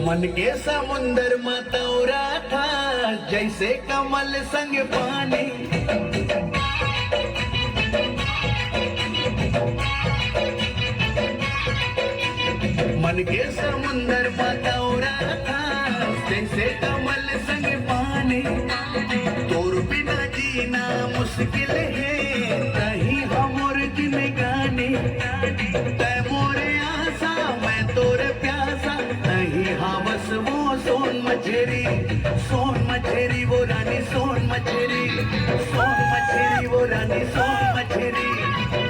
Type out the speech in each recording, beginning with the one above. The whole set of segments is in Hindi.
मन के समुंदर मतौरा था जैसे कमल संग पानी। मन के समुंदर मतौरा था जैसे कमल संग पानी। तोर बिना जीना मुश्किल है कहीं हमर जिंदगानी। तै मोरे आशा मैं तोरे प्यासा नहीं हावस वो सोन मछरी। सोन मछरी वो रानी सोन मछरी। सोन मछरी वो रानी सोन मछरी।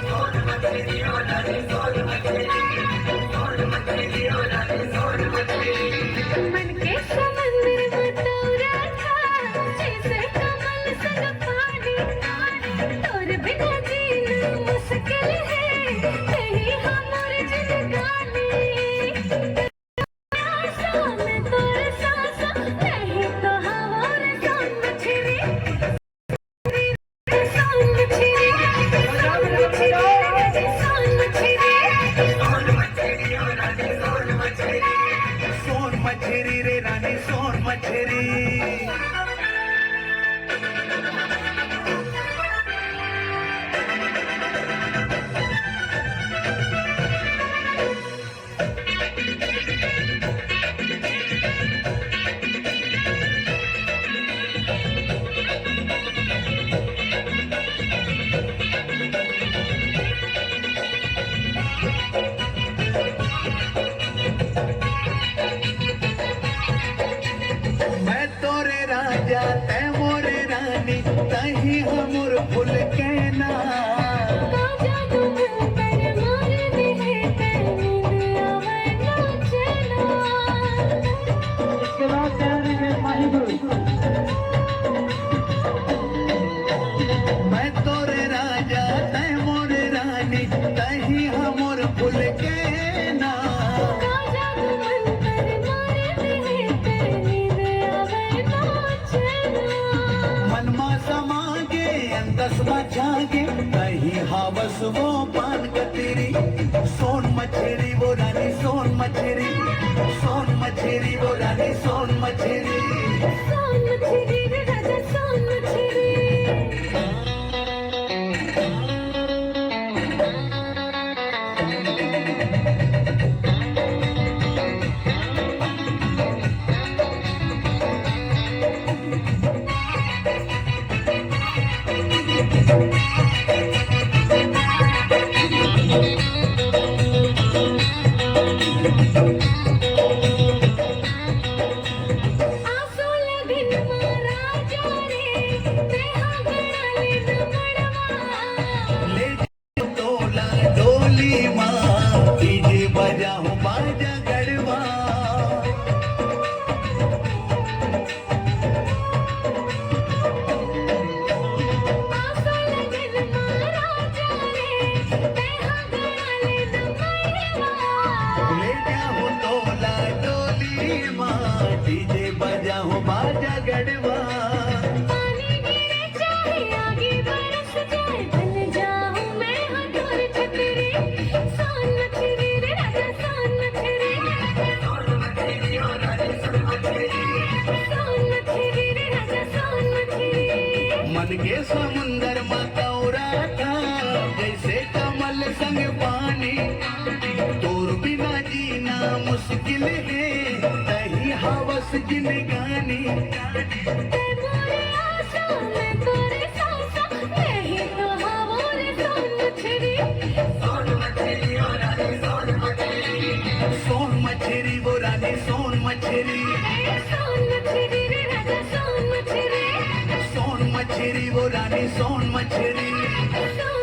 सोन मछरी वो रानी सोन मछरी। सोन मछरी वो रानी सोन मछरी। मन के समंदर मतौरा था जैसे कमल संग पानी। तोर बिना जीना मुश्किल है कहीं हमर जिंदगानी। आशा में तोर सासा नहीं तो हमर सोन मछरी। सोन मछरी सोन मछरी सोन मछरी। सोन मछरी ओ रानी सोन मछरी। सोन मछरी रे रानी सोन मछरी। मैं तोरे राजा तै मोरे रानी तही हमर फूल के ना। काजा तुम पर मारे दिहे ते नींद आवे ना चैना। इसके बाद करेंगे माही गुरु। मैं तोरे राजा तै मोरे रानी तही हमर फूल के ना। काजा तुम पर मारे दिहे ते नींद आवे ना चैना। मनमा समागे अंतसमा जागे कहीं हावस वो पान कतेरी। सोन मछरी वो रानी सोन मछरी। सोन मछरी वो रानी सोन मछरी। सोन मछरी रे राजा सोन मछरी। आंसू लगिन मारा जा रे तेहा गड़ा ले न बड़वा। ले जाओ तोला डोली माँ डीजे बजाओ बाजा गड़वा। आंसू लगिन मारा जा रे तेहा गड़ा ले न बड़वा। ले जाओ तोला डोली माँ डीजे बजाओ बाजा गड़वा। पानी गिरे चाहे आगे बरस जाए बन जाऊं मैं हथौर छतरी। सोन मछरी रे राजा सोन मछरी। सोन मछरी ओ रानी सोन मछरी। सोन मछरी रे राजा सोन मछरी। मन के समुंदर मतौरा था जैसे कमल संग पानी। तोर बिना जीना मुश्किल है तही हवस जिंदगानी। ते मोरे आशा मैं तोरे सासा नहीं तो हमर सोन मछरी। सोन मछरी ओ रानी सोन मछरी। सोन मछरी वो रानी सोन मछरी। सोन मछरी रे राजा सोन मछरी। सोन मछरी वो रानी सोन मछरी। सोन